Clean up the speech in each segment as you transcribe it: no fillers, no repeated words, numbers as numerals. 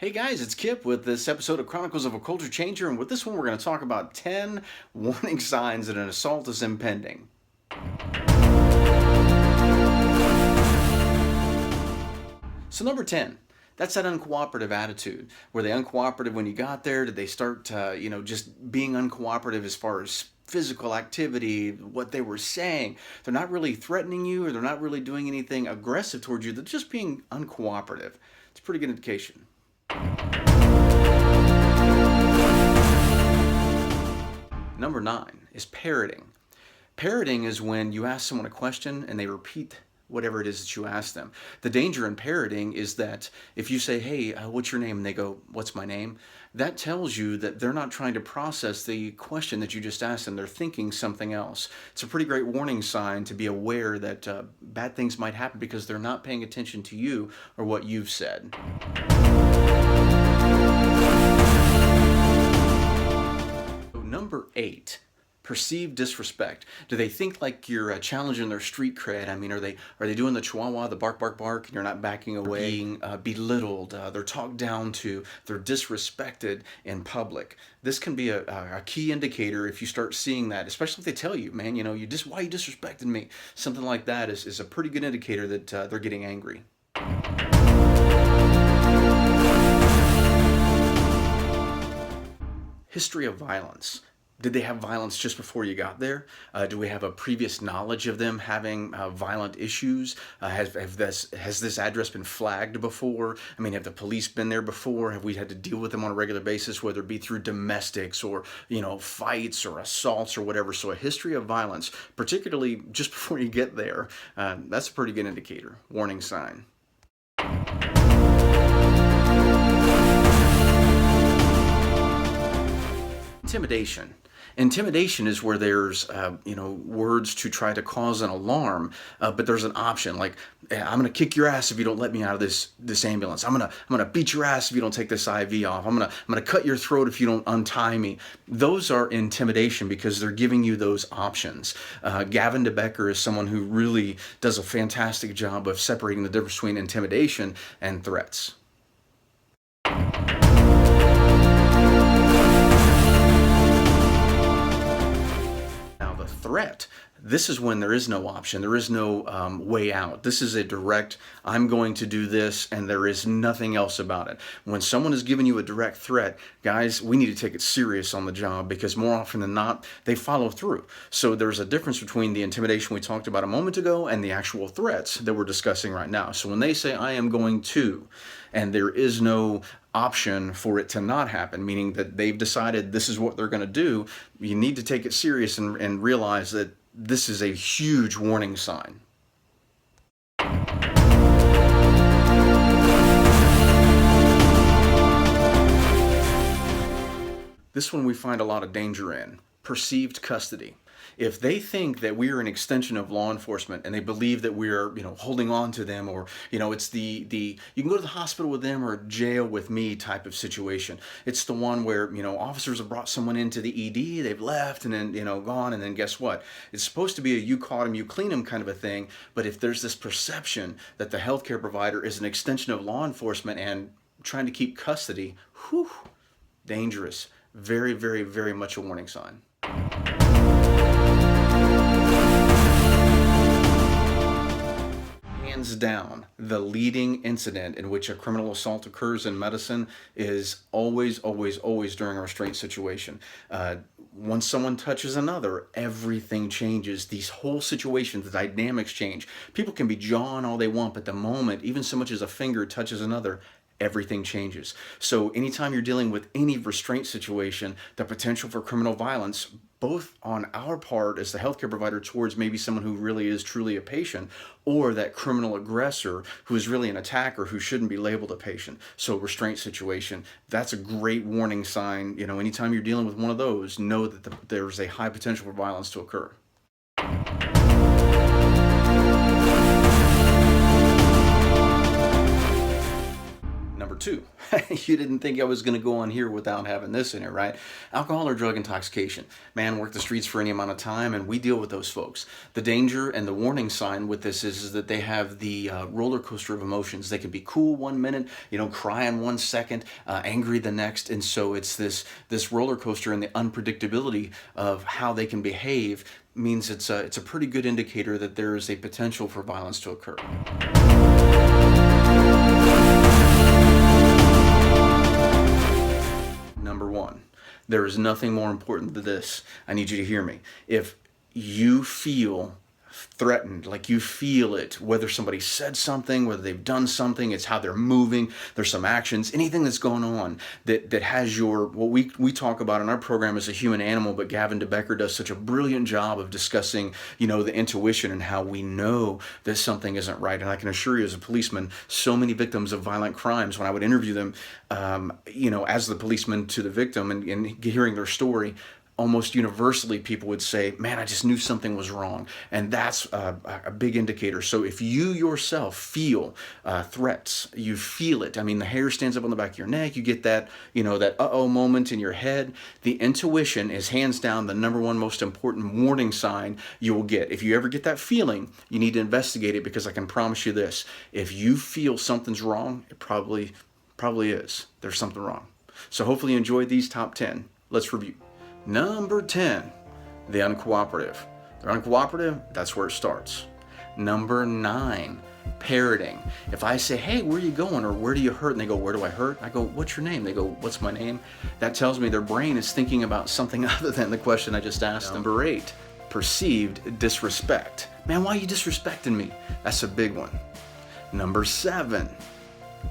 Hey guys, it's Kip with this episode of Chronicles of a Culture Changer, and with this one we're going to talk about 10 warning signs that an assault is impending. So number 10, that's that uncooperative attitude. Were they uncooperative when you got there? Did they start, just being uncooperative as far as physical activity, what they were saying? They're not really threatening you, or they're not really doing anything aggressive towards you. They're just being uncooperative. It's a pretty good indication. Number 9 is parroting. Parroting is when you ask someone a question and they repeat whatever it is that you ask them. The danger in parroting is that if you say, hey, what's your name? And they go, what's my name? That tells you that they're not trying to process the question that you just asked them. They're thinking something else. It's a pretty great warning sign to be aware that bad things might happen because they're not paying attention to you or what you've said. Number 8, perceived disrespect. Do they think like you're challenging their street cred? I mean, are they doing the chihuahua, the bark, bark, bark, and you're not backing away? Being belittled, they're talked down to, they're disrespected in public. This can be a key indicator if you start seeing that, especially if they tell you, man, why you disrespected me? Something like that is a pretty good indicator that they're getting angry. History of violence. Did they have violence just before you got there? Do we have a previous knowledge of them having violent issues? Has this address been flagged before? I mean, have the police been there before? Have we had to deal with them on a regular basis, whether it be through domestics or, fights or assaults or whatever? So a history of violence, particularly just before you get there, that's a pretty good indicator, warning sign. Intimidation. Intimidation is where there's, words to try to cause an alarm, but there's an option like, I'm gonna kick your ass if you don't let me out of this ambulance. I'm gonna beat your ass if you don't take this IV off. I'm gonna cut your throat if you don't untie me. Those are intimidation because they're giving you those options. Gavin DeBecker is someone who really does a fantastic job of separating the difference between intimidation and threats. Threat. This is when there is no option. There is no way out. This is a direct, I'm going to do this, and there is nothing else about it. When someone is giving you a direct threat, guys, we need to take it serious on the job because more often than not, they follow through. So there's a difference between the intimidation we talked about a moment ago and the actual threats that we're discussing right now. So when they say, I am going to, and there is no option for it to not happen, meaning that they've decided this is what they're going to do, you need to take it serious and realize that this is a huge warning sign. This one we find a lot of danger in. Perceived custody. If they think that we are an extension of law enforcement and they believe that we're, holding on to them, or, it's the you can go to the hospital with them or jail with me type of situation. It's the one where, officers have brought someone into the ED, they've left and then, gone, and then guess what? It's supposed to be a you caught them, you clean them kind of a thing, but if there's this perception that the healthcare provider is an extension of law enforcement and trying to keep custody, dangerous. Very, very, very much a warning sign. Hands down, the leading incident in which a criminal assault occurs in medicine is always, always, always during a restraint situation. Once someone touches another, everything changes. These whole situations, the dynamics change. People can be jawing all they want, but the moment even so much as a finger touches another, everything changes. So anytime you're dealing with any restraint situation, the potential for criminal violence, both on our part as the healthcare provider towards maybe someone who really is truly a patient, or that criminal aggressor who is really an attacker who shouldn't be labeled a patient. So restraint situation, that's a great warning sign. Anytime you're dealing with one of those, know that there's a high potential for violence to occur. Number 2. You didn't think I was going to go on here without having this in it, right? Alcohol or drug intoxication. Man, work the streets for any amount of time, and we deal with those folks. The danger and the warning sign with this is that they have the roller coaster of emotions. They can be cool 1 minute, crying 1 second, angry the next, and so it's this roller coaster, and the unpredictability of how they can behave means it's a pretty good indicator that there is a potential for violence to occur. Number 1, there is nothing more important than this. I need you to hear me. If you feel threatened, like you feel it, whether somebody said something, whether they've done something, it's how they're moving, there's some actions, anything that's going on that has what we talk about in our program as a human animal, but Gavin DeBecker does such a brilliant job of discussing, the intuition and how we know that something isn't right. And I can assure you, as a policeman, so many victims of violent crimes, when I would interview them, as the policeman to the victim and hearing their story, almost universally people would say, man, I just knew something was wrong. And that's a big indicator. So if you yourself feel threats, you feel it. I mean, the hair stands up on the back of your neck. You get that, that uh-oh moment in your head. The intuition is hands down the number one most important warning sign you will get. If you ever get that feeling, you need to investigate it, because I can promise you this. If you feel something's wrong, it probably is. There's something wrong. So hopefully you enjoyed these top 10. Let's review. Number 10, the uncooperative. They're uncooperative, that's where it starts. Number 9, parroting. If I say, hey, where are you going? Or where do you hurt? And they go, where do I hurt? I go, what's your name? They go, what's my name? That tells me their brain is thinking about something other than the question I just asked them. Number 8, perceived disrespect. Man, why are you disrespecting me? That's a big one. Number 7,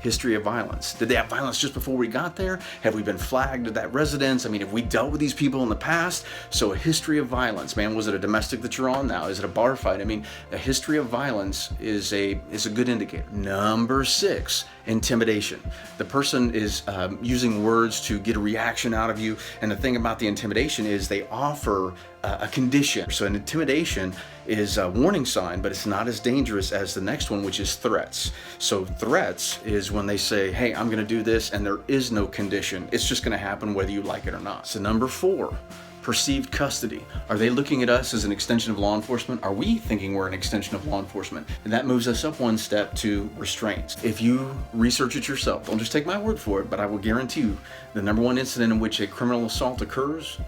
history of violence. Did they have violence just before we got there? Have we been flagged at that residence? I mean, have we dealt with these people in the past? So a history of violence, man, was it a domestic that you're on now? Is it a bar fight? I mean, a history of violence is a good indicator. Number 6, intimidation. The person is using words to get a reaction out of you. And the thing about the intimidation is they offer a condition. So an intimidation is a warning sign, but it's not as dangerous as the next one, which is threats. So threats is when they say, hey, I'm going to do this, and there is no condition. It's just going to happen whether you like it or not. So number 4, perceived custody. Are they looking at us as an extension of law enforcement? Are we thinking we're an extension of law enforcement? And that moves us up one step to restraints. If you research it yourself, don't just take my word for it, but I will guarantee you the number one incident in which a criminal assault occurs,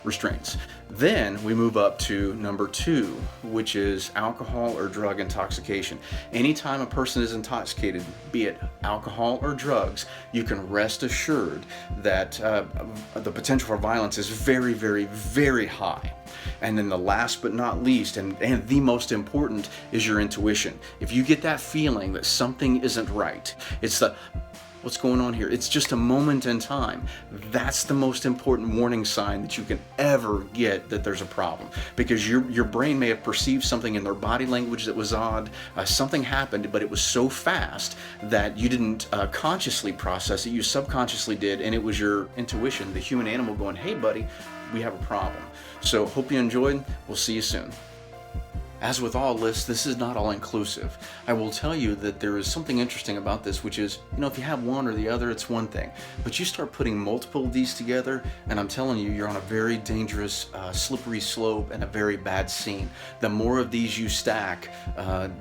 restraints. Then we move up to number 2, which is alcohol or drug intoxication. Anytime a person is intoxicated, be it alcohol or drugs, you can rest assured that the potential for violence is very, very, very high. And then the last but not least, and the most important, is your intuition. If you get that feeling that something isn't right, it's what's going on here? It's just a moment in time. That's the most important warning sign that you can ever get that there's a problem, because your brain may have perceived something in their body language that was odd. Something happened, but it was so fast that you didn't consciously process it. You subconsciously did, and it was your intuition, the human animal, going, hey, buddy, we have a problem. So hope you enjoyed. We'll see you soon. As with all lists, this is not all inclusive. I will tell you that there is something interesting about this, which is, if you have one or the other, it's one thing. But you start putting multiple of these together, and I'm telling you, you're on a very dangerous, slippery slope and a very bad scene. The more of these you stack,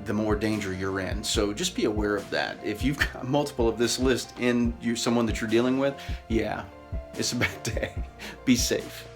the more danger you're in. So just be aware of that. If you've got multiple of this list in someone that you're dealing with, yeah, it's a bad day. Be safe.